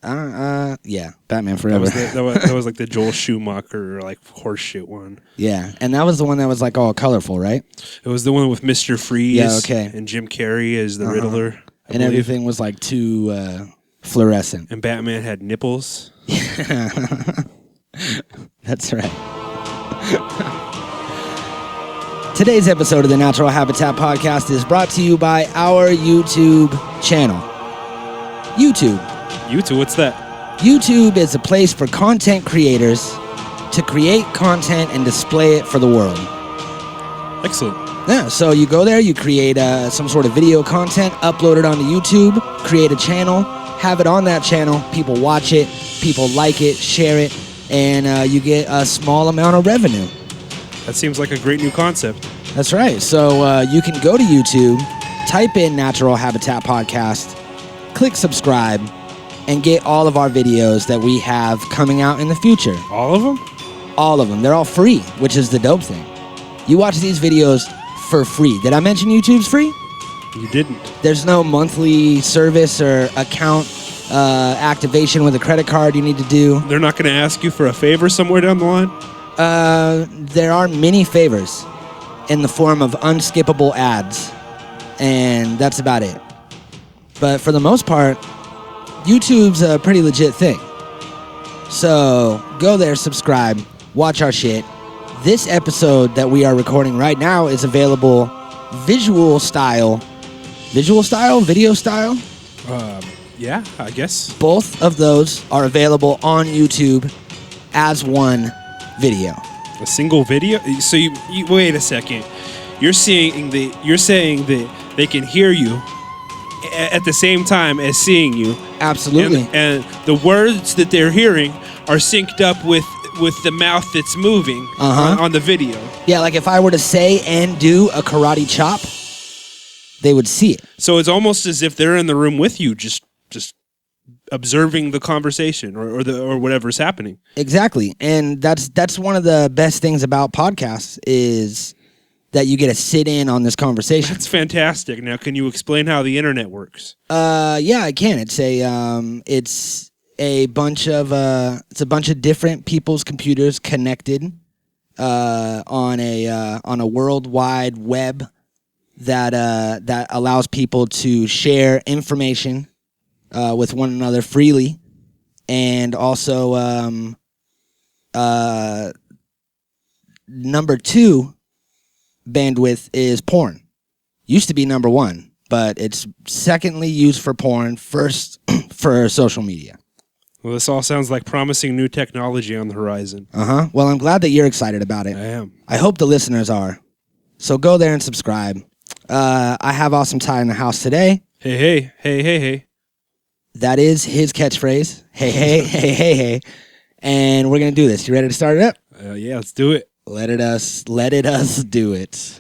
Batman Forever. That was like the Joel Schumacher like horseshit one. Yeah, and that was the one that was like all colorful, right? It was the one with Mr. Freeze. Yeah, okay. And Jim Carrey as the Riddler. And everything was like too fluorescent. And Batman had nipples. That's right. Today's episode of the Natural Habitat Podcast is brought to you by our YouTube channel. YouTube, what's that? YouTube is a place for content creators to create content and display it for the world. Excellent. Yeah, so you go there, you create some sort of video content, upload it onto YouTube, create a channel, have it on that channel, people watch it, people like it, share it, and you get a small amount of revenue. That seems like a great new concept. That's right. So you can go to YouTube, type in Natural Habitat Podcast, click subscribe, and get all of our videos that we have coming out in the future. All of them? All of them. They're all free, which is the dope thing. You watch these videos for free. Did I mention YouTube's free? You didn't. There's no monthly service or account activation with a credit card you need to do. They're not going to ask you for a favor somewhere down the line? There are many favors in the form of unskippable ads, and that's about it. But for the most part, YouTube's a pretty legit thing. So go there, subscribe, watch our shit. This episode that we are recording right now is available video style? Yeah, I guess. Both of those are available on YouTube as one video. A single video? So you wait a second. You're saying that they can hear you at the same time as seeing you. Absolutely. And the words that they're hearing are synced up with the mouth that's moving on the video. Yeah, like if I were to say and do a karate chop, they would see it. So it's almost as if they're in the room with you, just observing the conversation or whatever's happening. Exactly. And that's one of the best things about podcasts is that you get to sit in on this conversation. That's fantastic. Now, can you explain how the internet works? Yeah, I can. It's a bunch of different people's computers connected on a worldwide web that allows people to share information with one another freely, and also number 2 bandwidth is porn. Used to be number 1, but it's secondly used for porn, first for social media. Well, this all sounds like promising new technology on the horizon. Well, I'm glad that you're excited about it. I am. I hope the listeners are. So go there and subscribe. I have Awesome Ty in the house today. Hey. That is his catchphrase. Hey. And we're going to do this. You ready to start it up? Yeah, let's do it. Let us do it.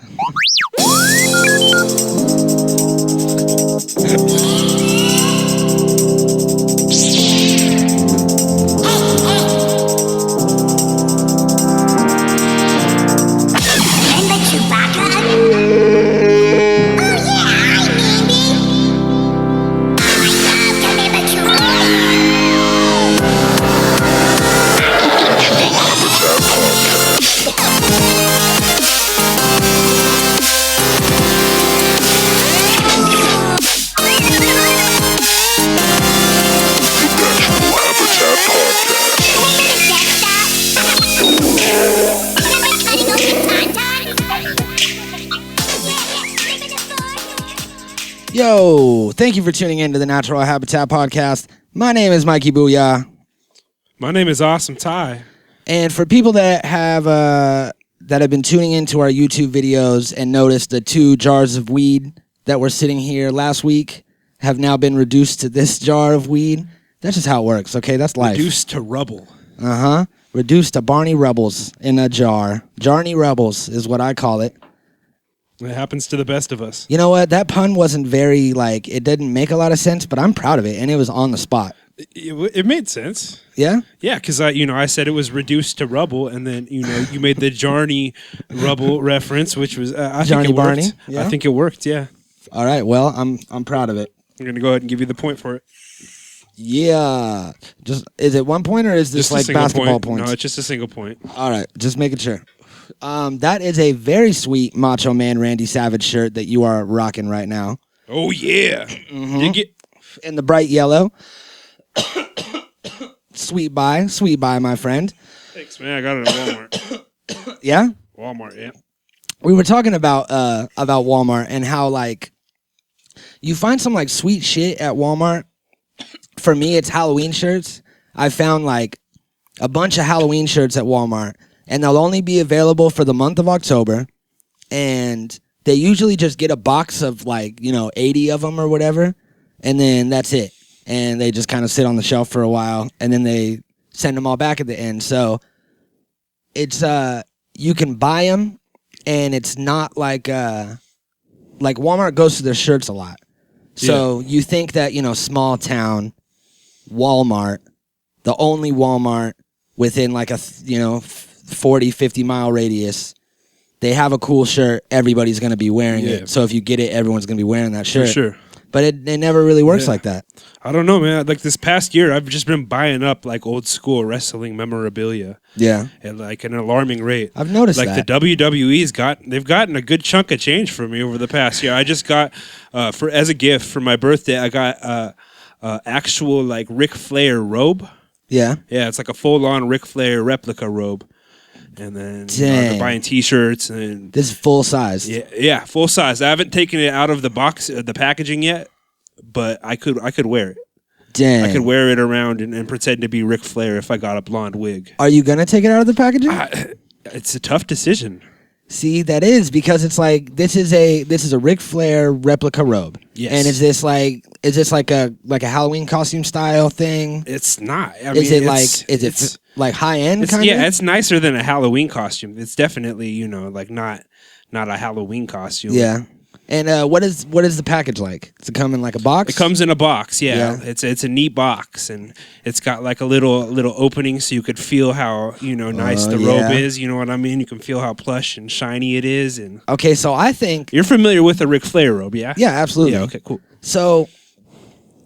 Yo, thank you for tuning in to the Natural Habitat Podcast. My name is Mikey Boohyah. My name is Awesome Ty. And for people that have been tuning into our YouTube videos and noticed the 2 jars of weed that were sitting here last week have now been reduced to this jar of weed, that's just how it works, okay? That's life. Reduced to rubble. Reduced to Barney Rubbles in a jar. Jarney Rubbles is what I call it. It happens to the best of us. You know what? That pun wasn't very, it didn't make a lot of sense, but I'm proud of it, and it was on the spot. It made sense. Yeah? Yeah, because I said it was reduced to rubble, and then, you made the Jarney Rubble reference, which was, I Jarney think it Barney? worked. Yeah? I think it worked, yeah. All right, well, I'm proud of it. I'm going to go ahead and give you the point for it. Yeah. Just is it 1 point or is this Just a like single basketball point. points? No, it's just a single point. All right, just making sure. That is a very sweet Macho Man Randy Savage shirt that you are rocking right now. Oh yeah. You get In the bright yellow. Sweet buy, my friend. Thanks, man. I got it at Walmart. Yeah? Walmart, yeah. We were talking about Walmart and how like you find some like sweet shit at Walmart. For me, it's Halloween shirts. I found like a bunch of Halloween shirts at Walmart, and they'll only be available for the month of October. And they usually just get a box of like 80 of them or whatever, and then that's it. And they just kind of sit on the shelf for a while, and then they send them all back at the end. So it's you can buy them, and it's not like Walmart goes to their shirts a lot. So you think that small town Walmart, the only Walmart within like a 40, 50 mile radius, they have a cool shirt. Everybody's gonna be wearing it. So if you get it, everyone's gonna be wearing that shirt. For sure. But it never really works like that. I don't know, man. Like this past year, I've just been buying up like old school wrestling memorabilia. Yeah. At like an alarming rate. I've noticed like that. the WWE's they've gotten a good chunk of change from me over the past year. I just got as a gift for my birthday, I got actual like Ric Flair robe. Yeah. Yeah, it's like a full on Ric Flair replica robe. And then I've been buying T-shirts and this is full size. Yeah, full size. I haven't taken it out of the box, the packaging yet, but I could wear it. Dang. I could wear it around and pretend to be Ric Flair if I got a blonde wig. Are you gonna take it out of the packaging? It's a tough decision. See, that is because it's like this is a Ric Flair replica robe. Yes. And is this like a Halloween costume style thing? It's not. I Is mean, it like high end kind of? Yeah, it's nicer than a Halloween costume. It's definitely, like not a Halloween costume. Yeah. And what is the package like? Does it come in like a box? It comes in a box, yeah. It's a neat box, and it's got like a little opening so you could feel how nice the robe is. You know what I mean? You can feel how plush and shiny it is. And okay, so I think you're familiar with a Ric Flair robe, yeah? Yeah, absolutely. Yeah, okay, cool. So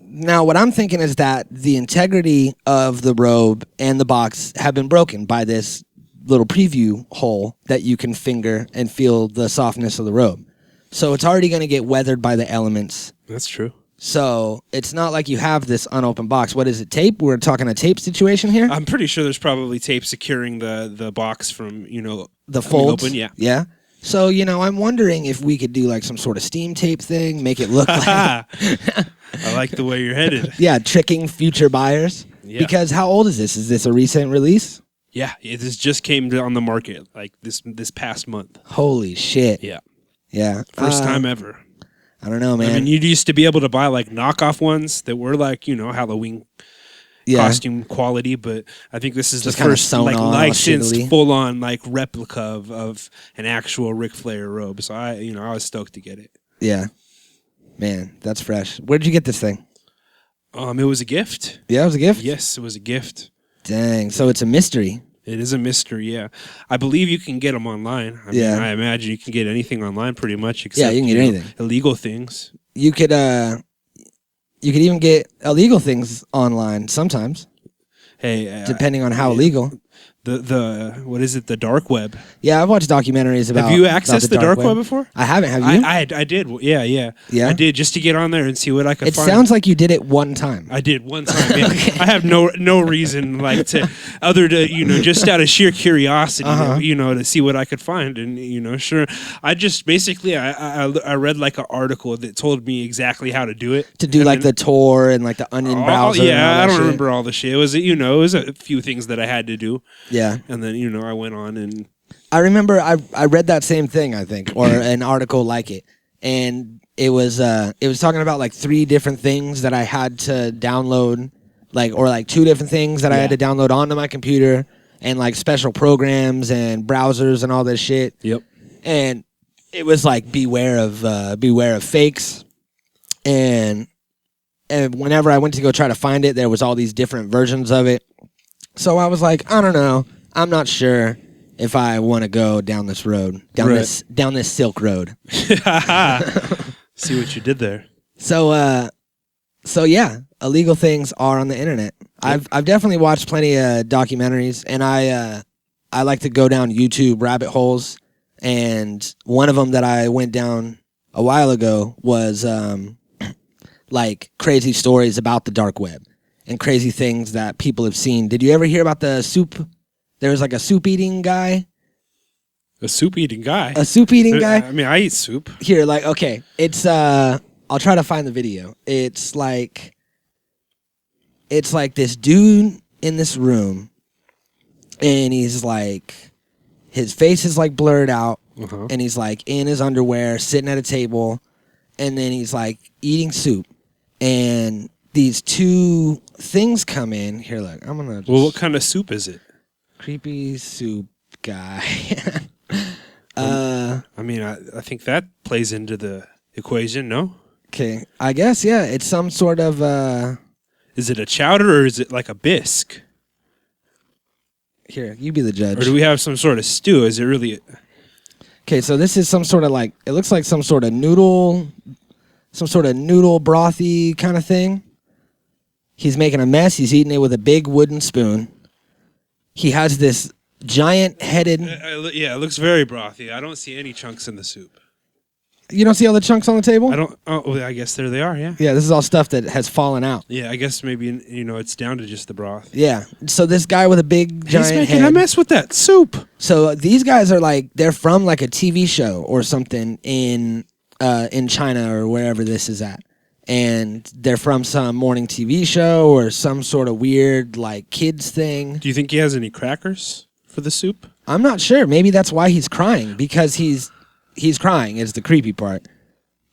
now what I'm thinking is that the integrity of the robe and the box have been broken by this little preview hole that you can finger and feel the softness of the robe. So it's already going to get weathered by the elements. That's true. So it's not like you have this unopened box. What is it, tape? We're talking a tape situation here? I'm pretty sure there's probably tape securing the box from, the folds? Open, yeah. Yeah? So, I'm wondering if we could do like some sort of steam tape thing, make it look like... I like the way you're headed. Yeah, tricking future buyers. Yeah. Because how old is this? Is this a recent release? Yeah, this just came on the market like this past month. Holy shit. Yeah. Yeah. First time ever. I don't know, man. I mean, you used to be able to buy like knockoff ones that were like, Halloween costume quality, but I think this is just the first like licensed full on like replica of an actual Ric Flair robe. So I was stoked to get it. Yeah. Man, that's fresh. Where did you get this thing? It was a gift. Yeah, it was a gift? Yes, it was a gift. Dang. So it's a mystery. It is a mystery, yeah. I believe you can get them online. I mean, I imagine you can get anything online pretty much except you can get anything. Illegal things. You could even get illegal things online sometimes. Hey, depending on how illegal. The what is it? The dark web. Yeah, I've watched documentaries about. Have you accessed the dark web before? I haven't. Have you? I did. Yeah. I did just to get on there and see what I could find. It sounds like you did it one time. I did one time. Yeah. Okay. I have no reason like to just out of sheer curiosity, to see what I could find, and sure. I just basically I read like an article that told me exactly how to do it. To do like the Tor and like the Onion browser. Yeah, I don't remember all the shit. It was it was a few things that I had to do. Yeah. And then, I went on and... I remember I read that same thing, I think, or an article like it. And it was talking about like 3 different things that I had to download, or 2 different things that I had to download onto my computer, and like special programs and browsers and all this shit. Yep. And it was like beware of fakes. And whenever I went to go try to find it, there was all these different versions of it. So I was like, I don't know. I'm not sure if I want to go down this road, down this Silk Road. See what you did there. So So yeah, illegal things are on the internet. I've definitely watched plenty of documentaries, and I like to go down YouTube rabbit holes. And one of them that I went down a while ago was like crazy stories about the dark web and crazy things that people have seen. Did you ever hear about the soup? There was like a soup eating guy. A soup eating guy. A soup eating guy. I mean, I eat soup. Here, like, okay, it's I'll try to find the video. It's like this dude in this room, and he's like, his face is like blurred out, and he's like in his underwear, sitting at a table, and then he's like eating soup, and these two things come in. Here, look, I'm gonna. Well, what kind of soup is it? Creepy soup guy. I mean, I think that plays into the equation, no? Okay, I guess, yeah. It's some sort of... Is it a chowder or is it like a bisque? Here, you be the judge. Or do we have some sort of stew? Is it really... Okay, so this is some sort of like... It looks like some sort of noodle brothy kind of thing. He's making a mess. He's eating it with a big wooden spoon. He has this giant-headed... yeah, it looks very brothy. I don't see any chunks in the soup. You don't see all the chunks on the table? I don't... Oh, well, I guess there they are, yeah. Yeah, this is all stuff that has fallen out. Yeah, I guess maybe, it's down to just the broth. Yeah. So this guy with a big, giant head... He's making a mess with that soup. So these guys are like... They're from like a TV show or something in China or wherever this is at. And they're from some morning TV show or some sort of weird like kids thing. Do you think he has any crackers for the soup? I'm not sure. Maybe that's why he's crying, because he's crying is the creepy part.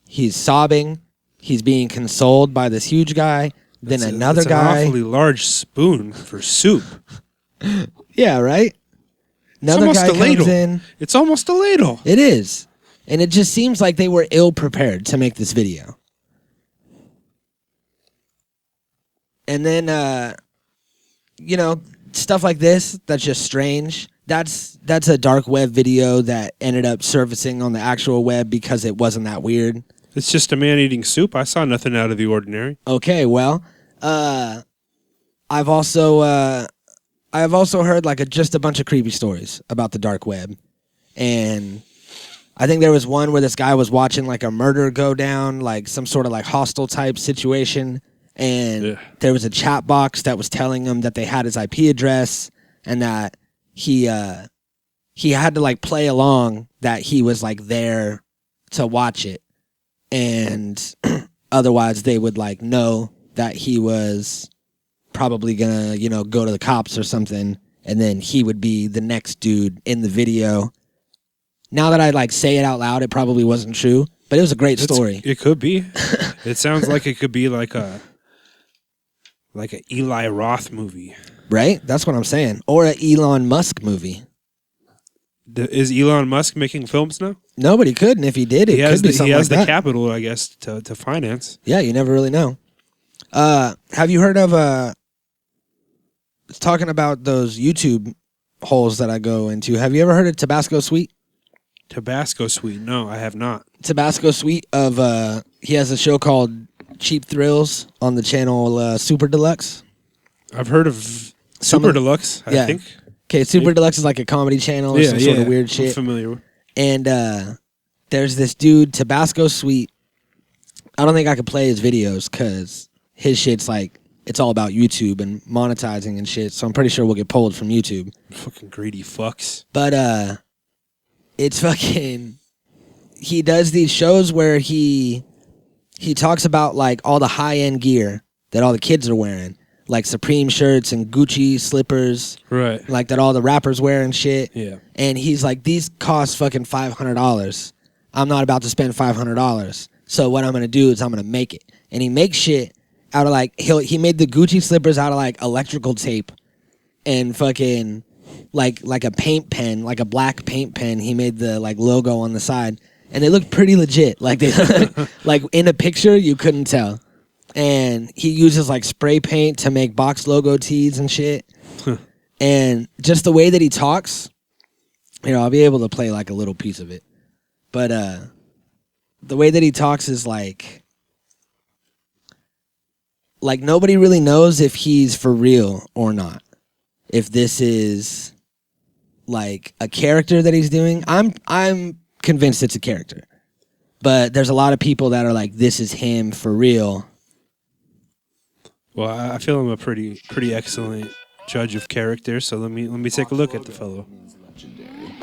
He's sobbing. He's being consoled by this huge guy. Then another guy. An awfully large spoon for soup. Yeah, right? Another guy comes in. It's almost a ladle. It is. And it just seems like they were ill prepared to make this video. And then, stuff like this, that's just strange. That's a dark web video that ended up surfacing on the actual web because it wasn't that weird. It's just a man eating soup. I saw nothing out of the ordinary. Okay, well, I've also heard like just a bunch of creepy stories about the dark web, and I think there was one where this guy was watching like a murder go down, like some sort of like hostile type situation, and there was a chat box that was telling him that they had his IP address and that he had to like play along that he was like there to watch it, and otherwise they would like know that he was probably gonna go to the cops or something, and then he would be the next dude in the video. Now that I like say it out loud, it probably wasn't true, but it was a great story. It could be. It sounds like it could be like an Eli Roth movie. Right? That's what I'm saying. Or an Elon Musk movie. Is Elon Musk making films now? Nobody could, and if he did, it could be something like that. He has the capital, I guess, to finance. Yeah, you never really know. Have you heard of... talking about those YouTube holes that I go into, have you ever heard of Tabasco Sweet? Tabasco Sweet? No, I have not. Tabasco Sweet he has a show called Cheap Thrills on the channel Super Deluxe. I've heard of Super Deluxe, I think. Okay, Super Deluxe is like a comedy channel or some sort of weird shit. I'm familiar with. And there's this dude, Tabasco Sweet. I don't think I could play his videos because his shit's like, it's all about YouTube and monetizing and shit, so I'm pretty sure we'll get pulled from YouTube. Fucking greedy fucks. But it's fucking... He does these shows where he talks about like all the high-end gear that all the kids are wearing. Like Supreme shirts and Gucci slippers. Right. Like that all the rappers wear and shit. Yeah. And he's like, these cost fucking $500. I'm not about to spend $500. So what I'm going to do is I'm going to make it. And he makes shit out of like, he made the Gucci slippers out of like electrical tape and fucking like a paint pen, like a black paint pen. He made the like logo on the side and they looked pretty legit. Like they, like in a picture, you couldn't tell. And he uses like spray paint to make box logo tees and shit. And just the way that he talks, I'll be able to play like a little piece of it. But the way that he talks is like, like nobody really knows if he's for real or not. If this is like a character that he's doing. I'm convinced it's a character. But there's a lot of people that are like, this is him for real. Well, I feel I'm a pretty excellent judge of character, so let me take a look at the fellow.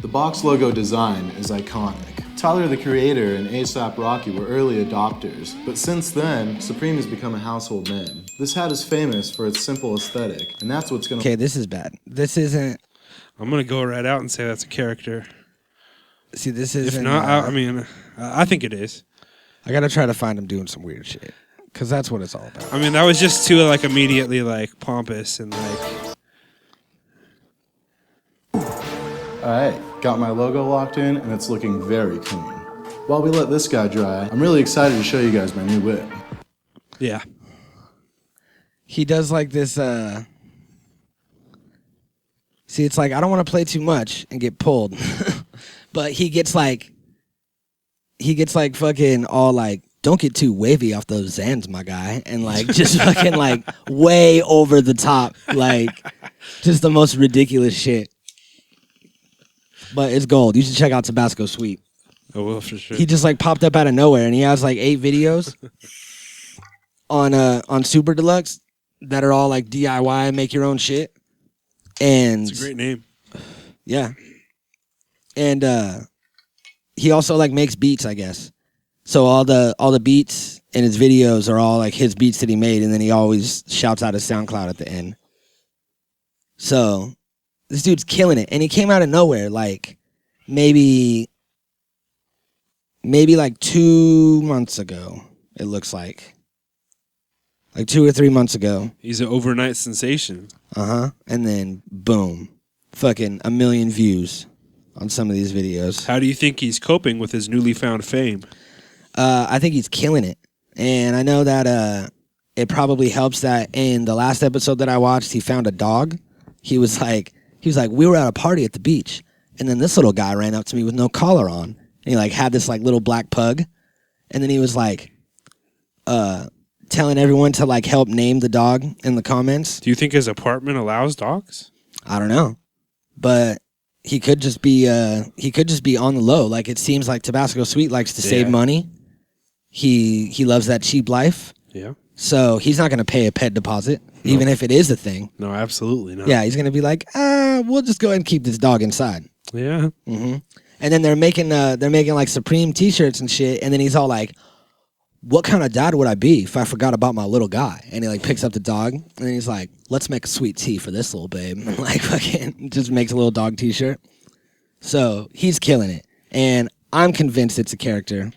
The box logo design is iconic. Tyler, the Creator, and A$AP Rocky were early adopters, but since then, Supreme has become a household name. This hat is famous for its simple aesthetic, and that's what's gonna... Okay, this is bad. This isn't... I'm gonna go right out and say that's a character. See, this isn't... If not, I think it is. I gotta try to find him doing some weird shit, because that's what it's all about. I mean, that was just too, like, immediately, like, pompous and, like... Alright, got my logo locked in, and it's looking very clean. While we let this guy dry, I'm really excited to show you guys my new whip. Yeah. He does, like, this, See, it's like, I don't want to play too much and get pulled. But he gets, like, fucking all, like, don't get too wavy off those Zans, my guy. And, like, just fucking, like, way over the top. Like, just the most ridiculous shit. But it's gold. You should check out Tabasco Sweet. I will, for sure. He just, like, popped up out of nowhere, and he has, like, 8 videos on Super Deluxe that are all, like, DIY, make your own shit. And it's a great name. Yeah. And he also, like, makes beats, I guess. So all the beats in his videos are all, like, his beats that he made, and then he always shouts out his SoundCloud at the end. So this dude's killing it. And he came out of nowhere, like, maybe like 2 months ago, it looks like. Like 2 or 3 months ago. He's an overnight sensation. Uh-huh. And then, boom. Fucking 1 million views on some of these videos. How do you think he's coping with his newly found fame? I think he's killing it. And I know that it probably helps that in the last episode that I watched, he found a dog. He was like, we were at a party at the beach, and then this little guy ran up to me with no collar on. And he, like, had this, like, little black pug. And then he was like, telling everyone to, like, help name the dog in the comments. Do you think his apartment allows dogs? I don't know. But he could just be on the low. Like, it seems like Tabasco Sweet likes to save money. He loves that cheap life. Yeah. So he's not going to pay a pet deposit, even if it is a thing. No, absolutely not. Yeah, he's going to be like, we'll just go ahead and keep this dog inside. Yeah. Mm-hmm. And then they're making like Supreme T-shirts and shit. And then he's all like, what kind of dad would I be if I forgot about my little guy? And he, like, picks up the dog, and then he's like, let's make a sweet tea for this little babe. And, like, fucking just makes a little dog T-shirt. So he's killing it. And I'm convinced it's a character.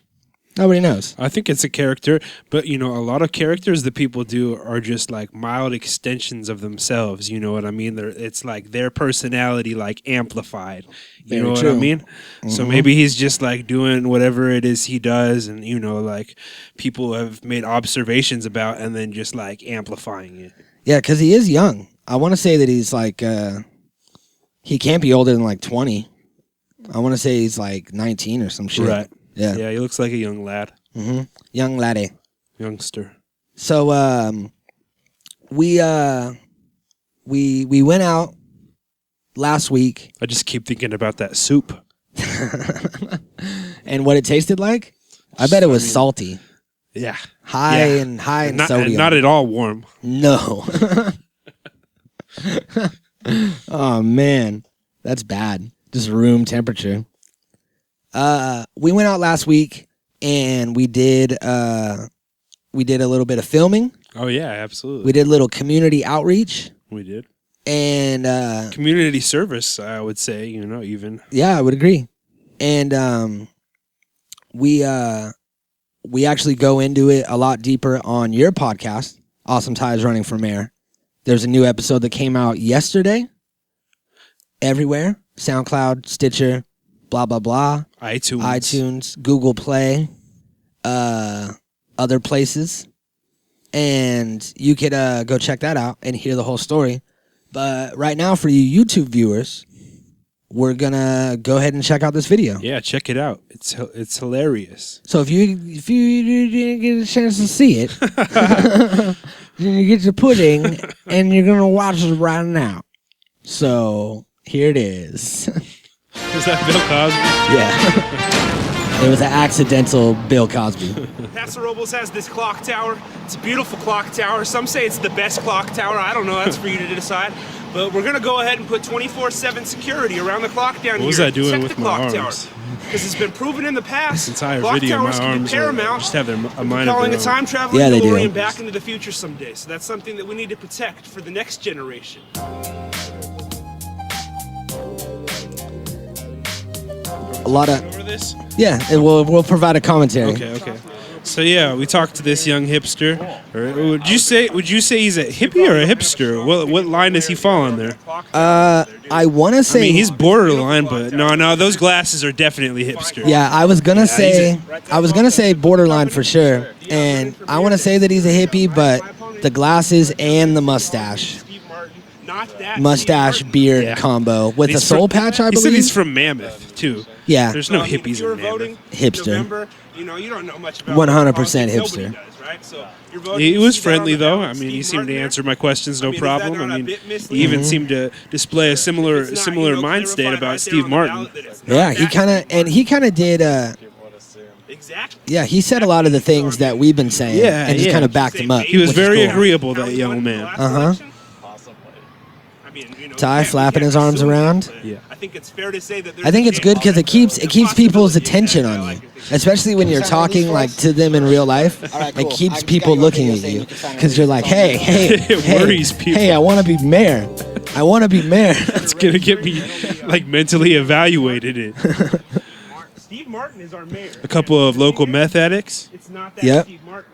Nobody knows. I think it's a character, but, you know, a lot of characters that people do are just, like, mild extensions of themselves, you know what I mean? It's like their personality, like, amplified, you know what I mean? Mm-hmm. So maybe he's just, like, doing whatever it is he does, and, you know, like, people have made observations about and then just, like, amplifying it. Yeah, because he is young. I want to say that he's, like, he can't be older than, like, 20. I want to say he's, like, 19 or some shit. Right. Yeah. Yeah, he looks like a young lad. Mm-hmm. Young laddie. Youngster. So we went out last week. I just keep thinking about that soup. And what it tasted like? I bet it was salty. Yeah. High in sodium. And not at all warm. No. Oh man. That's bad. Just room temperature. We went out last week and we did a little bit of filming. Oh yeah, absolutely. We did a little community outreach. We did. And community service, I would say, you know, even. Yeah, I would agree. And we actually go into it a lot deeper on your podcast, Awesome Ties Running for Mayor. There's a new episode that came out yesterday. Everywhere. SoundCloud, Stitcher, blah, blah, blah. iTunes, Google Play, other places. And you could go check that out and hear the whole story. But right now, for you YouTube viewers, we're gonna go ahead and check out this video. Yeah, check it out. It's hilarious. So if you didn't get a chance to see it, then you get your pudding, and you're gonna watch it right now. So here it is. Was that Bill Cosby? Yeah. It was an accidental Bill Cosby. Paso Robles has this clock tower. It's a beautiful clock tower. Some say it's the best clock tower. I don't know. That's for you to decide. But we're going to go ahead and put 24/7 security around the clock down here. What was I doing with my arms? Because it's been proven in the past. This entire video, my arms just have a mind of calling their a own. time traveling Yeah, they do. DeLorean back into the future someday. So that's something that we need to protect for the next generation. A lot of Over this? yeah. And we'll provide a commentary. Okay. So yeah, we talked to this young hipster. Or would you say he's a hippie or a hipster? What line does he fall on there? I want to say. I mean, he's borderline, but no, those glasses are definitely hipster. Yeah, I was gonna say borderline for sure, and I want to say that he's a hippie, but the glasses and the mustache beard combo with a soul patch, I believe. He said he's from Mammoth too. Yeah, there's no hippies in Mammoth. Hipster. You don't know much about 100% hipster. He was friendly though. I mean, he seemed to answer my questions no problem. I mean, he even seemed to display a similar mind state about Steve Martin. Yeah, he kind of did. Exactly. Yeah, he said a lot of the things that we've been saying, and just kind of backed them up. He was which is very cool. agreeable, that young man. Ty flapping his arms around. Yeah. I think it's fair to say that I think it's good because it keeps people's attention on you, especially when you're talking like to them in real life. It keeps people looking at you because you're like, hey, It worries people. Hey, I want to be mayor. It's gonna get me like mentally evaluated. Steve Martin is our mayor. A couple of local meth addicts. It's not that Yep. Steve Martin.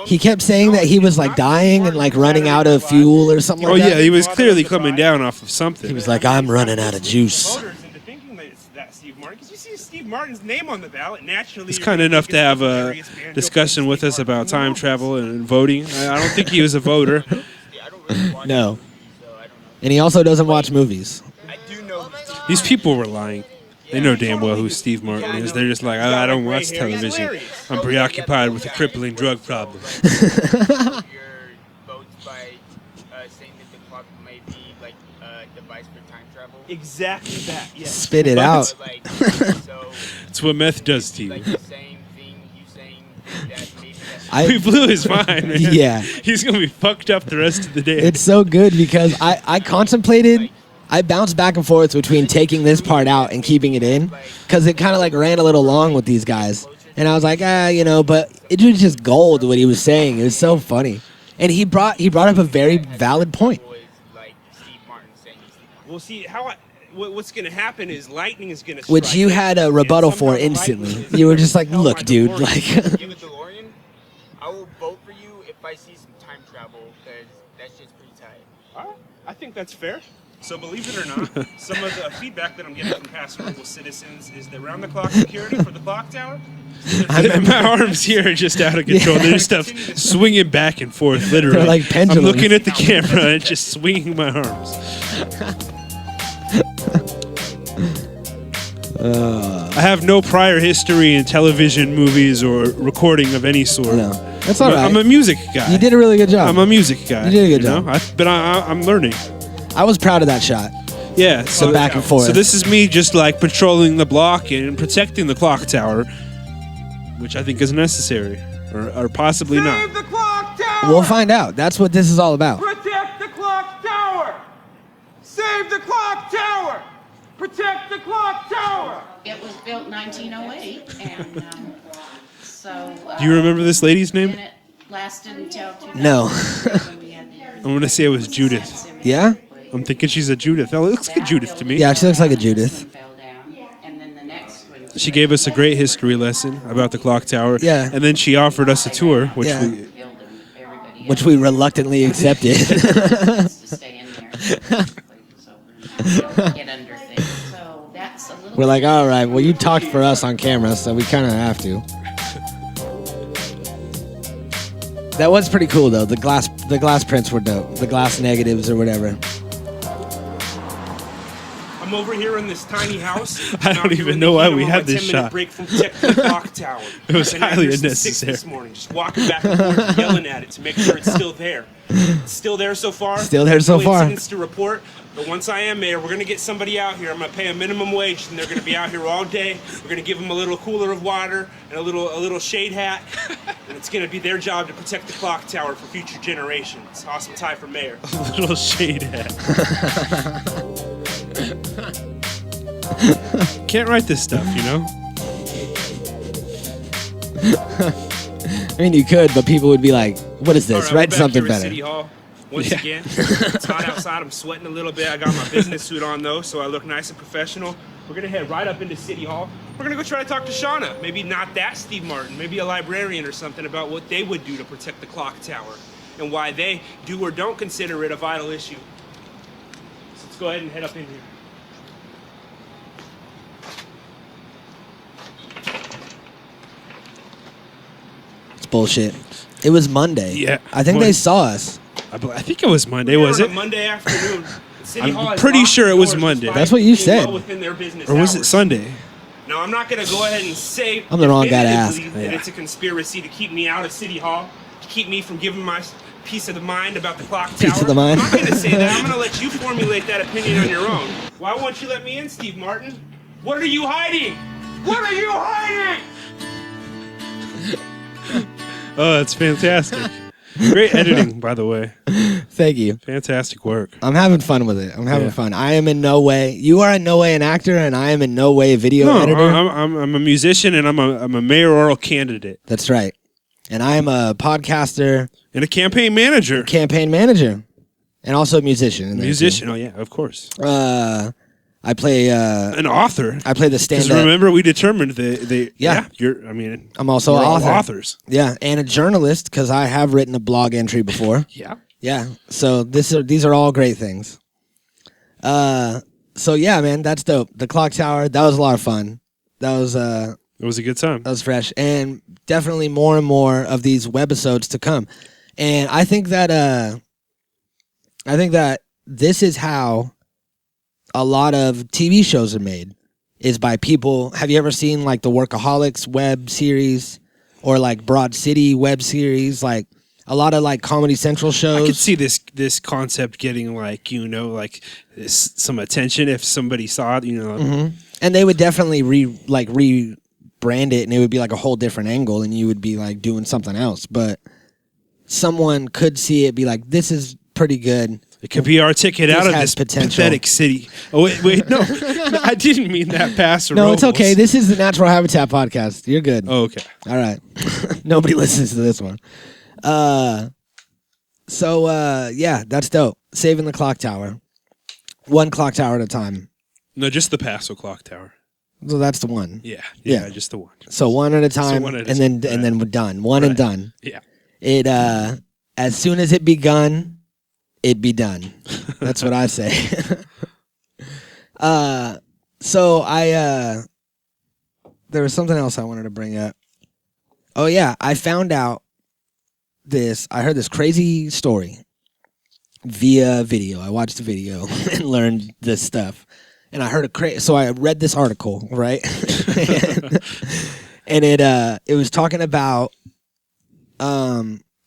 He kept saying that he was like dying and like running out of fuel or something like that. Yeah, he was clearly coming down off of something. He was like, I'm running out of juice. Voters into thinking that it's that Steve Martin, because you see Steve Martin's name on the ballot, naturally. It's kind enough to have a discussion with us about time travel and voting. I don't think he was a voter. No. And he also doesn't watch movies. These people were lying. They know damn well who Steve Martin is. They're just like, I don't watch television. I'm preoccupied with a crippling drug problem. Your votes by saying that the clock may be like a device for time travel. Exactly that. Yes. Spit it out. Like, so, It's what meth does to you. like the same thing you saying that maybe that's We blew his mind, man. Yeah. He's going to be fucked up the rest of the day. It's so good because I contemplated. I bounced back and forth between taking this part out and keeping it in because it kind of like ran a little long with these guys. And I was like, but it was just gold what he was saying. It was so funny. And he brought up a very valid point. like Steve Martin saying he's Steve Martin. We'll see what's going to happen is lightning is going to strike. Which you had a rebuttal for instantly. You were just like, look, dude, like. You with DeLorean, I will vote for you if I see some time travel because that shit's pretty tight. All right. I think that's fair. So believe it or not, some of the feedback that I'm getting from Paso Robles citizens is that round-the-clock security for the clock tower. My arms here are just out of control. Yeah. There's stuff swinging back and forth, literally. They're like pendulums. I'm looking at the camera and just swinging my arms. I have no prior history in television, movies, or recording of any sort. No, that's all right. I'm a music guy. You did a really good job. I'm a music guy. You did a good job. But I'm learning. I was proud of that shot. Yeah. So back and forth. So this is me just like patrolling the block and protecting the clock tower, which I think is necessary, or possibly not. Save the clock tower! We'll find out. That's what this is all about. Protect the clock tower! Save the clock tower! Protect the clock tower! It was built in 1908, and so. Do you remember this lady's name? And it lasted until 2000. No. I'm gonna say it was Judith. Yeah? I'm thinking she's a Judith. Oh, it looks like a Judith to me. Yeah, she looks like a Judith. Fell down, and then the next one. She gave us a great history lesson about the clock tower. Yeah. And then she offered us a tour, which Yeah. we Build them, everybody Which we reluctantly accepted. else to stay in there. So get under things. So that's a little. We're like, all right, well, you talked for us on camera, so we kind of have to. That was pretty cool, though. The glass prints were dope. The glass negatives or whatever. I'm I'm over here in this tiny house. I don't even know why we had this shot. Break from protecting the clock tower. It was highly unnecessary. This morning, just walking back and forth, yelling at it to make sure it's still there. It's still there so far. Still there so far. Incidents to report. But once I am mayor, we're going to get somebody out here. I'm going to pay a minimum wage, and they're going to be out here all day. We're going to give them a little cooler of water and a little shade hat, and it's going to be their job to protect the clock tower for future generations. Awesome tie for mayor. A little shade hat. Can't write this stuff, you know? I mean, you could, but people would be like, what is this? Right, write something better. City Hall. Once again, it's hot outside. I'm sweating a little bit. I got my business suit on, though, so I look nice and professional. We're going to head right up into City Hall. We're going to go try to talk to Shauna. Maybe not that Steve Martin. Maybe a librarian or something about what they would do to protect the clock tower and why they do or don't consider it a vital issue. So let's go ahead and head up in here. It's bullshit. It was Monday. Yeah. I think they saw us. I think it was Monday, was it? Monday afternoon. I'm pretty sure it was Monday. That's what you said. Or was it Sunday? No, I'm not going to go ahead and say I'm the wrong guy to ask. that it's a conspiracy to keep me out of City Hall, to keep me from giving my piece of the mind about the clock tower. Piece of the mind. I'm not going to say that. I'm going to let you formulate that opinion on your own. Why won't you let me in, Steve Martin? What are you hiding? What are you hiding? Oh, that's fantastic. Great editing, by the way. Thank you. Fantastic work. I'm having fun with it. I'm having fun. I am in no way. You are in no way an actor, and I am in no way a video editor. I'm a musician, and I'm a mayoral candidate. That's right. And I am a podcaster and a campaign manager. And also a musician. Musician. Oh yeah, of course. I play an author. I play the stand-up. Because remember, we determined I'm also an author. Authors. Yeah, and a journalist because I have written a blog entry before. Yeah. So these are all great things. So yeah, man, that's dope. The clock tower, that was a lot of fun. It was a good time. That was fresh, and definitely more and more of these webisodes to come. And I think that this is how a lot of TV shows are made, is by people. Have you ever seen like the Workaholics web series or like Broad City web series? Like a lot of like Comedy Central shows. I could see this concept getting some attention if somebody saw it, Mm-hmm. And they would definitely rebrand it, and it would be like a whole different angle, and you would be like doing something else. But someone could see it, be like, this is pretty good. It could be our ticket out of this potential. Pathetic city. Oh, wait, no. I didn't mean that, Pastor No, Robles. it's okay. This is the Natural Habitat Podcast. You're good. Oh, okay. All right. Nobody listens to this one. Yeah, that's dope. Saving the clock tower. One clock tower at a time. No, just the Paso clock tower. So that's the one. Yeah, just the one. So one at a time, and then we're done. One and done. Yeah. It as soon as it begun, it be done. That's what I say. So there was something else I wanted to bring up. Oh yeah, I found out this. I heard this crazy story via video. I watched the video and learned this stuff. And I heard so I read this article, right? and it was talking about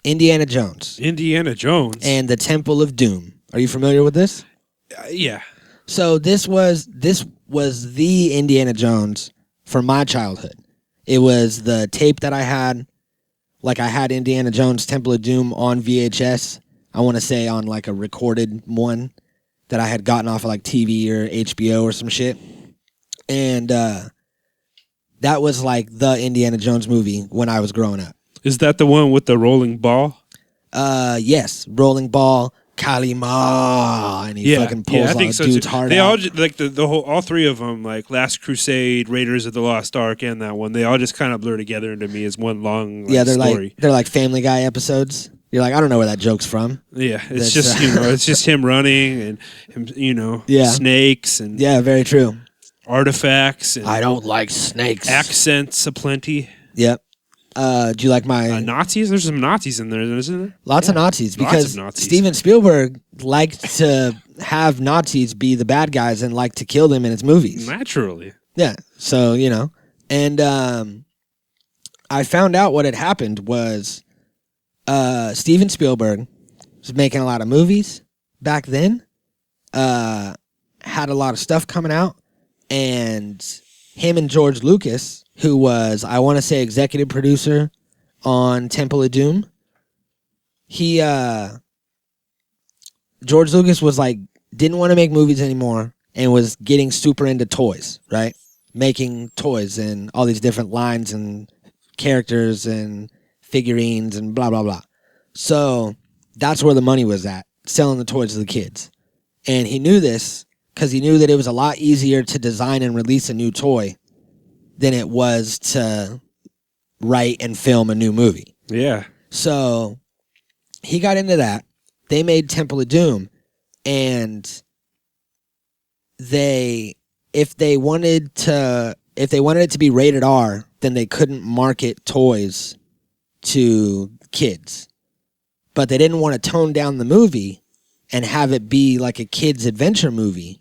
Indiana Jones. Indiana Jones. And the Temple of Doom. Are you familiar with this? Yeah. So this was the Indiana Jones for my childhood. It was the tape that I had. Like I had Indiana Jones Temple of Doom on VHS. I want to say on like a recorded one that I had gotten off of like TV or HBO or some shit. And that was like the Indiana Jones movie when I was growing up. Is that the one with the rolling ball? Yes, rolling ball, Kalima, and he fucking pulls dude's heart they out. all like the whole, all three of them, like Last Crusade, Raiders of the Lost Ark, and that one. They all just kind of blur together into me as one long story. They're like Family Guy episodes. You're like, I don't know where that joke's from. Yeah, it's just it's just him running and him, snakes and very true. Artifacts. And I don't like snakes. Accents aplenty. Yep. Do you like my Nazis? There's some Nazis in there, isn't there? Lots of Nazis because Steven Spielberg liked to have Nazis be the bad guys and like to kill them in its movies. Naturally. Yeah. So, and I found out what had happened was Steven Spielberg was making a lot of movies back then, had a lot of stuff coming out, and him and George Lucas, who was, I want to say, executive producer on Temple of Doom, George Lucas was like, didn't want to make movies anymore and was getting super into toys, right? Making toys and all these different lines and characters and figurines and blah, blah, blah. So that's where the money was at, selling the toys to the kids. And he knew this because he knew that it was a lot easier to design and release a new toy than it was to write and film a new movie. Yeah. So he got into that. They made Temple of Doom, and if they wanted it to be rated R, then they couldn't market toys to kids. But they didn't want to tone down the movie and have it be like a kid's adventure movie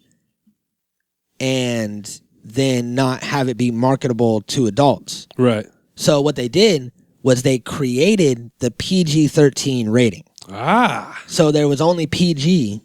and then not have it be marketable to adults. Right. So what they did was they created the PG-13 rating. Ah. So there was only PG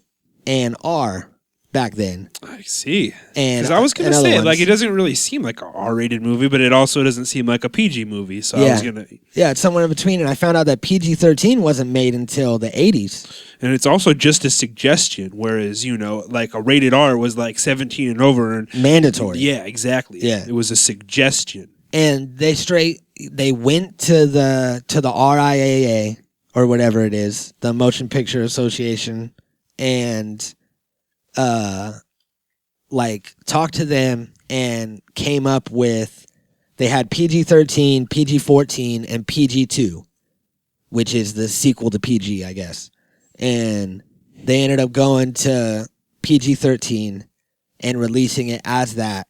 and R back then. I see. And because I was going to say, ones. like, it doesn't really seem like an R-rated movie, but it also doesn't seem like a PG movie. So I was going to... Yeah, it's somewhere in between. And I found out that PG-13 wasn't made until the 80s. And it's also just a suggestion, whereas, like a rated R was like 17 and over. And mandatory. Yeah, exactly. Yeah. It was a suggestion. And they went to the RIAA, or whatever it is, the Motion Picture Association, and talked to them and came up with, they had PG-13, PG-14, and PG-2, which is the sequel to PG, I guess. And they ended up going to PG-13 and releasing it as that,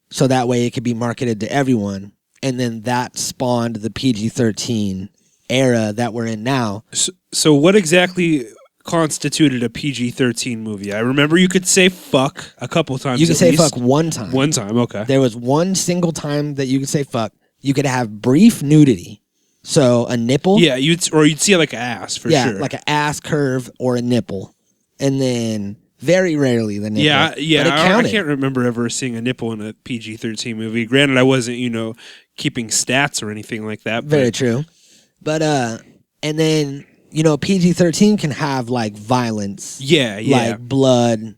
so that way it could be marketed to everyone. And then that spawned the PG-13 era that we're in now. So what exactly constituted a PG-13 movie? I remember you could say fuck a couple times. You could say fuck one time. One time, okay. There was one single time that you could say fuck. You could have brief nudity. So a nipple. Yeah, you'd see like an ass for sure. Yeah, like an ass curve or a nipple. And then very rarely the nipple. Yeah. But it I counted. can't remember ever seeing a nipple in a PG-13 movie. Granted, I wasn't, keeping stats or anything like that. Very true. But, and then, PG-13 can have, like, violence. Yeah. Like blood,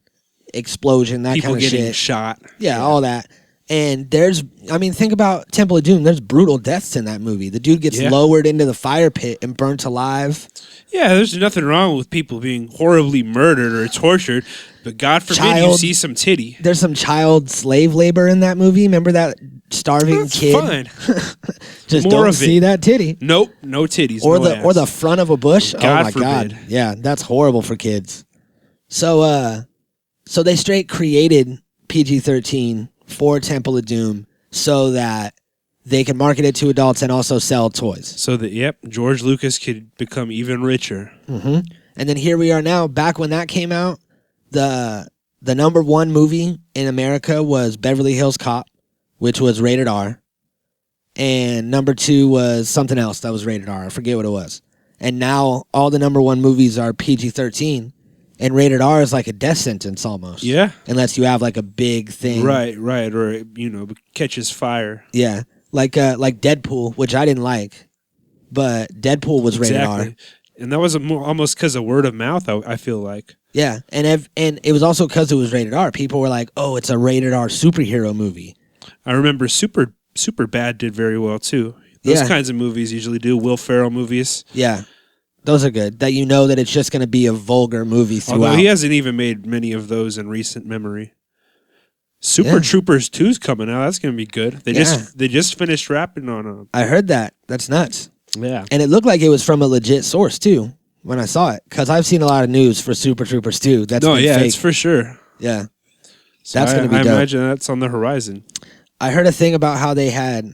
explosion, that People kind of shit. People getting shot. Yeah, all that. And think about Temple of Doom. There's brutal deaths in that movie. The dude gets lowered into the fire pit and burnt alive. Yeah, there's nothing wrong with people being horribly murdered or tortured, but God forbid you see some titty. There's some child slave labor in that movie. Remember that starving That's kid? Fine. Just More don't of see it. that titty. Nope, no titties. Or no the front of a bush. God oh my forbid. God. Yeah, that's horrible for kids. So they straight created PG-13 for Temple of Doom so that they can market it to adults and also sell toys. So that, George Lucas could become even richer. Mm-hmm. And then here we are now. Back when that came out, the number one movie in America was Beverly Hills Cop, which was rated R. And number two was something else that was rated R. I forget what it was. And now all the number one movies are PG-13. And rated R is like a death sentence almost. Yeah. Unless you have like a big thing. Right. Or, catches fire. Yeah. Like Deadpool, which I didn't like. But Deadpool was rated R. And that was almost because of word of mouth, I feel like. Yeah. And it was also because it was rated R. People were like, oh, it's a rated R superhero movie. I remember Super Bad did very well, too. Those kinds of movies usually do. Will Ferrell movies. Yeah. Those are good. That that it's just going to be a vulgar movie throughout. Although he hasn't even made many of those in recent memory. Super Troopers 2's coming out. That's going to be good. They just finished wrapping on them. I heard that. That's nuts. Yeah. And it looked like it was from a legit source, too, when I saw it. Because I've seen a lot of news for Super Troopers 2. That's fake. It's for sure. Yeah. So that's going to be dope. I imagine that's on the horizon. I heard a thing about how they had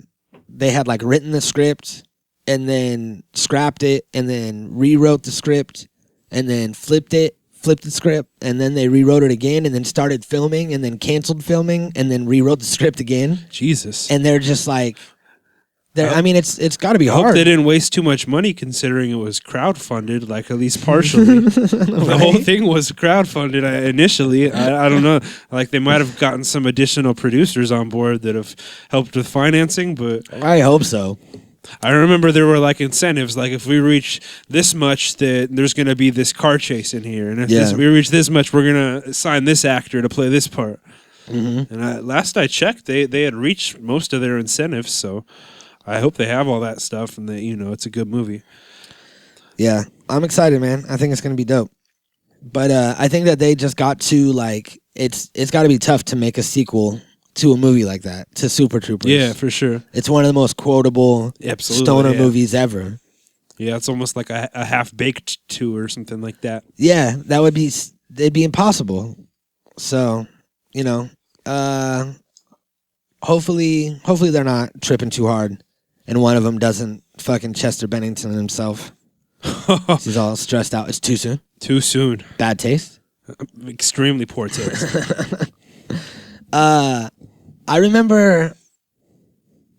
like written the script and then scrapped it and then rewrote the script and then flipped it flipped the script, and then they rewrote it again, and then started filming, and then canceled filming, and then rewrote the script again. Jesus. And they're just like, I mean, it's got to be hard. I hope they didn't waste too much money considering it was crowdfunded, like at least partially. The whole thing was crowdfunded initially. I don't know. Like they might have gotten some additional producers on board that have helped with financing, but I hope so. I remember there were like incentives, like if we reach this much, that there's going to be this car chase in here, and if we reach this much, we're going to assign this actor to play this part. Mm-hmm. And last I checked, they had reached most of their incentives, so I hope they have all that stuff and that, it's a good movie. Yeah, I'm excited, man. I think it's going to be dope. But I think that they just got to, like, it's got to be tough to make a sequel to a movie like that, to Super Troopers. Yeah, for sure. It's one of the most quotable stoner movies ever. Yeah, it's almost like a half-baked 2 or something like that. Yeah, it'd be impossible. So, hopefully they're not tripping too hard. And one of them doesn't fucking Chester Bennington himself. He's all stressed out. It's too soon. Too soon. Bad taste. Extremely poor taste. I remember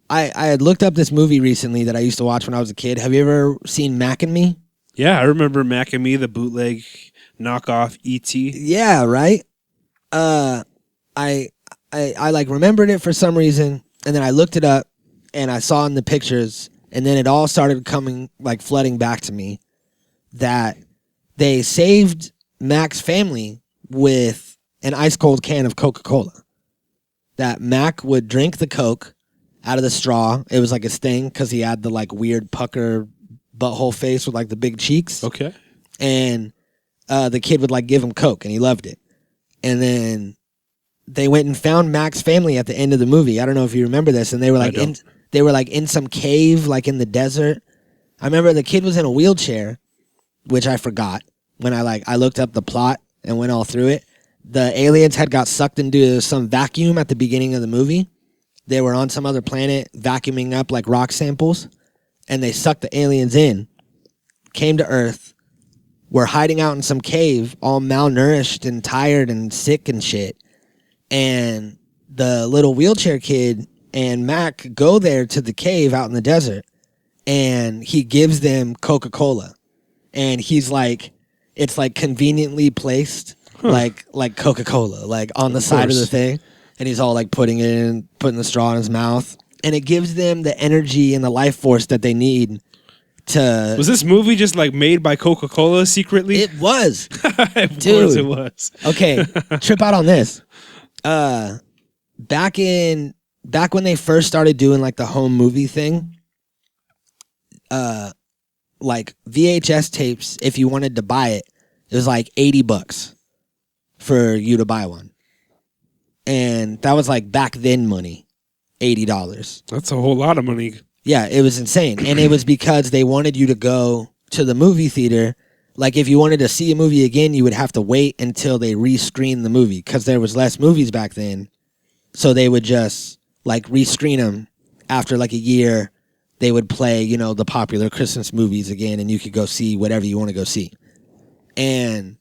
I had looked up this movie recently that I used to watch when I was a kid. Have you ever seen Mac and Me? Yeah, I remember Mac and Me, the bootleg knockoff E.T. Yeah, right? I like remembered it for some reason, and then I looked it up. And I saw in the pictures, and then it all started coming, like, flooding back to me, that they saved Mac's family with an ice-cold can of Coca-Cola. That Mac would drink the Coke out of the straw. It was, like, his thing, because he had the, like, weird pucker butthole face with, like, the big cheeks. Okay. And the kid would, like, give him Coke, and he loved it. And then they went and found Mac's family at the end of the movie. I don't know if you remember this, and they were, like, in some cave, like in the desert. I remember the kid was in a wheelchair, which I forgot when I looked up the plot and went all through it. The aliens had got sucked into some vacuum at the beginning of the movie. They were on some other planet vacuuming up like rock samples, and they sucked the aliens in, came to Earth, were hiding out in some cave, all malnourished and tired and sick and shit. And the little wheelchair kid and Mac go there to the cave out in the desert, and he gives them Coca-Cola. And he's like, it's like conveniently placed, like Coca-Cola, like on the side of the thing. And he's all like putting the straw in his mouth. And it gives them the energy and the life force that they need to... Was this movie just like made by Coca-Cola secretly? It was. Of Dude. course it was. Okay, trip out on this. Back when they first started doing like the home movie thing, like VHS tapes, if you wanted to buy it, it was like $80 for you to buy one. And that was like back then money, $80. That's a whole lot of money. Yeah, it was insane. And it was because they wanted you to go to the movie theater. Like if you wanted to see a movie again, you would have to wait until they rescreened the movie because there was less movies back then. So they would just like rescreen them after like a year. They would play, the popular Christmas movies again, and you could go see whatever you want to go see. And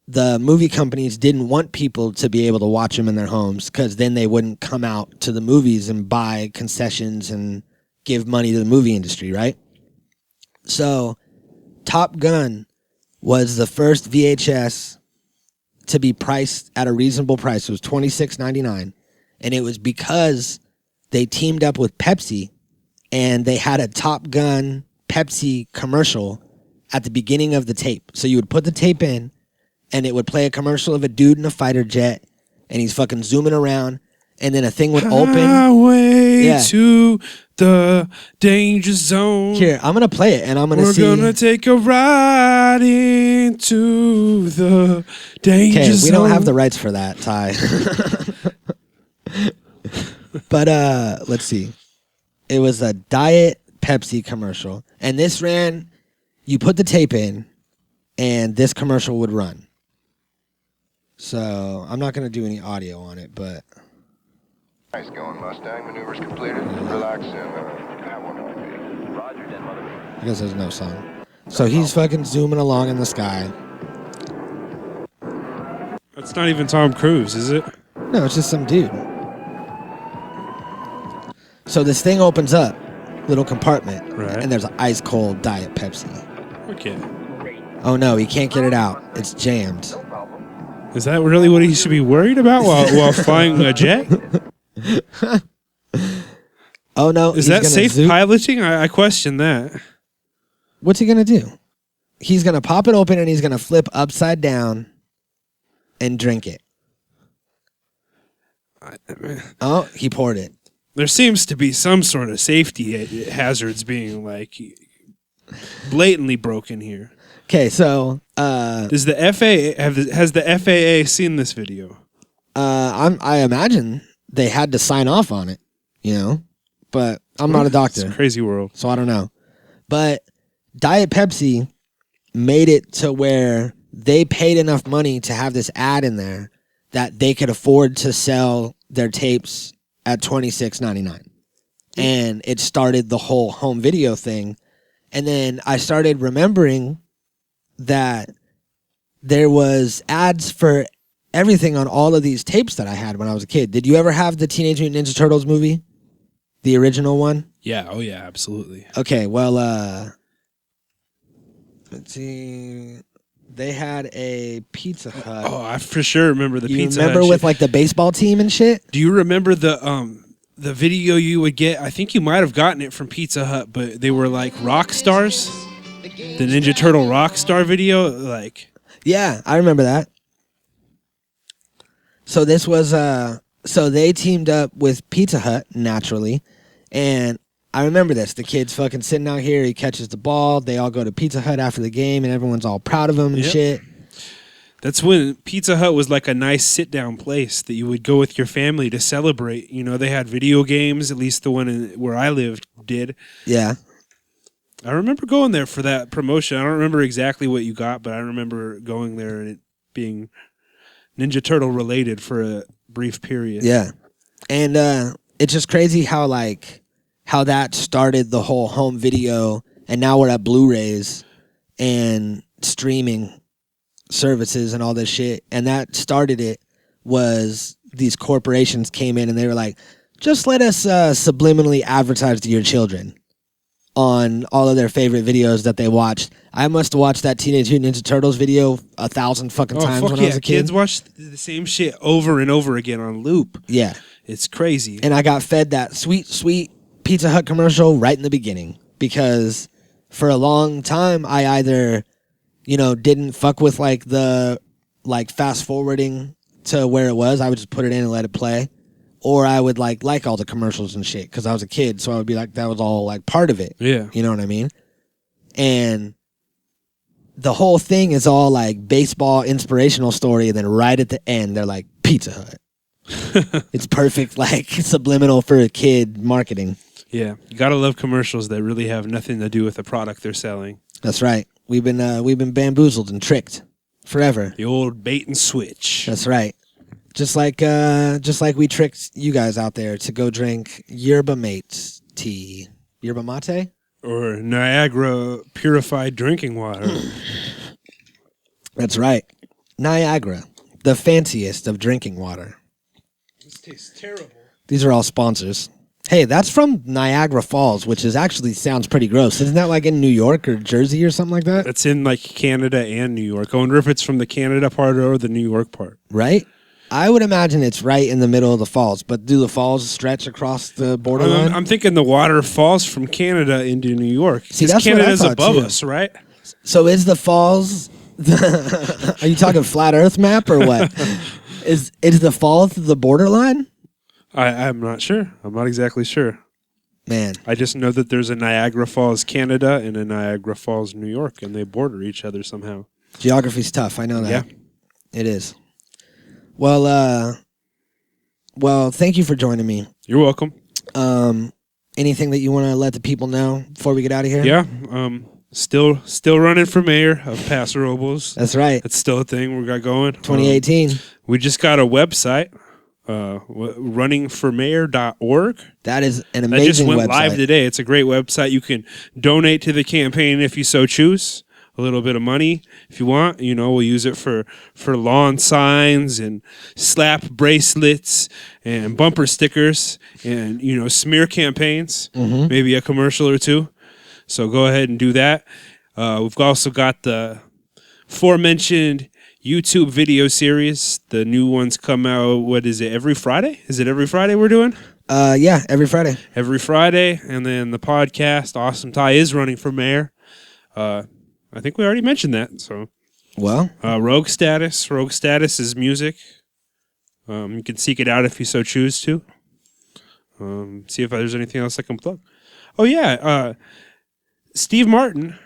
the movie companies didn't want people to be able to watch them in their homes because then they wouldn't come out to the movies and buy concessions and give money to the movie industry, right? So Top Gun was the first VHS to be priced at a reasonable price. It was $26.99. And it was because they teamed up with Pepsi and they had a Top Gun Pepsi commercial at the beginning of the tape. So you would put the tape in and it would play a commercial of a dude in a fighter jet and he's fucking zooming around and then a thing would open. Highway to the danger zone. Here, I'm going to play it and I'm going to see. We're going to take a ride into the danger zone. Okay, we don't have the rights for that, Ty. But let's see. It was a Diet Pepsi commercial. And this ran, you put the tape in, and this commercial would run. So I'm not going to do any audio on it, but... Nice going, Mustang. Maneuvers completed. Relax and have one. Roger, I guess there's no song. So he's fucking zooming along in the sky. That's not even Tom Cruise, is it? No, it's just some dude. So this thing opens up, little compartment, right. And there's an ice cold Diet Pepsi. Okay. Oh no, he can't get it out. It's jammed. Is that really what he should be worried about while flying a jet? Oh no. Is that safe piloting? I question that. What's he gonna do? He's gonna pop it open and he's gonna flip upside down and drink it. Oh, he poured it. There seems to be some sort of safety hazards being like blatantly broken here. Okay, so does the FAA has the FAA seen this video? I imagine they had to sign off on it, but I'm not a doctor. It's a crazy world, so I don't know. But Diet Pepsi made it to where they paid enough money to have this ad in there that they could afford to sell their tapes at $26.99. And it started the whole home video thing. And then I started remembering that there was ads for everything on all of these tapes that I had when I was a kid. Did you ever have the Teenage Mutant Ninja Turtles movie? The original one? Yeah, oh yeah, absolutely. Okay, well, let's see. They had a Pizza Hut. Oh, I for sure remember the Pizza Hut. You remember with like the baseball team and shit? Do you remember the video you would get? I think you might have gotten it from Pizza Hut, but they were like rock stars. The Ninja Turtle rock star video, like. Yeah, I remember that. So this was so they teamed up with Pizza Hut naturally, and I remember this. The kid's fucking sitting out here. He catches the ball. They all go to Pizza Hut after the game, and everyone's all proud of him and shit. That's when Pizza Hut was like a nice sit-down place that you would go with your family to celebrate. They had video games, at least the one where I lived did. Yeah. I remember going there for that promotion. I don't remember exactly what you got, but I remember going there and it being Ninja Turtle related for a brief period. Yeah. And it's just crazy how that started the whole home video, and now we're at Blu-rays and streaming services and all this shit. And that started it was these corporations came in and they were like, just let us subliminally advertise to your children on all of their favorite videos that they watched. I must have watched that Teenage Mutant Ninja Turtles video 1,000 fucking times when I was a kid. Kids watch the same shit over and over again on loop. Yeah. It's crazy. And I got fed that sweet Pizza Hut commercial right in the beginning because for a long time I either, didn't fuck with the fast forwarding to where it was. I would just put it in and let it play. Or I would like all the commercials and shit because I was a kid. So I would be like, that was all part of it. Yeah. You know what I mean? And the whole thing is all baseball inspirational story. And then right at the end, they're like, Pizza Hut. It's perfect, subliminal for a kid marketing. Yeah. You got to love commercials that really have nothing to do with the product they're selling. That's right. We've been bamboozled and tricked forever. The old bait and switch. That's right. Just like we tricked you guys out there to go drink yerba mate tea. Yerba mate? Or Niagara purified drinking water. That's right. Niagara, the fanciest of drinking water. This tastes terrible. These are all sponsors. Hey, that's from Niagara Falls, which actually sounds pretty gross. Isn't that in New York or Jersey or something like that? That's in Canada and New York. I wonder if it's from the Canada part or the New York part. Right? I would imagine it's right in the middle of the falls, but do the falls stretch across the borderline? I'm thinking the water falls from Canada into New York. See, that's Canada's what I thought above too. us, right? So is the falls... Are you talking flat Earth map or what? Is the falls the borderline? I'm not sure. I'm not exactly sure. Man. I just know that there's a Niagara Falls, Canada, and a Niagara Falls, New York, and they border each other somehow. Geography's tough. I know that. Yeah. It is. Well, thank you for joining me. You're welcome. Anything that you want to let the people know before we get out of here? Yeah. Still running for mayor of Paso Robles. That's right. That's still a thing we got going. 2018. We just got a website, runningformayor.org. That is an amazing website. That just went live today. It's a great website. You can donate to the campaign if you so choose. a little bit of money if you want. We'll use it for lawn signs and slap bracelets and bumper stickers and, smear campaigns, maybe a commercial or two. So go ahead and do that. We've also got the aforementioned YouTube video series. The new ones come out, what is it, every Friday? Is it every Friday we're doing? Yeah, every Friday. Every Friday. And then the podcast, Awesome Ty is running for mayor. I think we already mentioned that. So, well, Rogue Status. Rogue Status is music. You can seek it out if you so choose to. See if there's anything else I can plug. Oh, yeah. Steve Martin.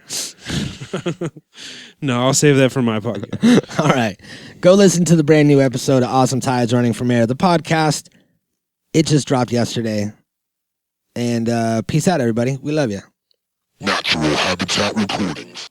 No, I'll save that for my podcast. All right. Go listen to the brand new episode of Awesome Tides Running for Mayor, the podcast. It just dropped yesterday. And peace out, everybody. We love you. Natural Habitat Recordings.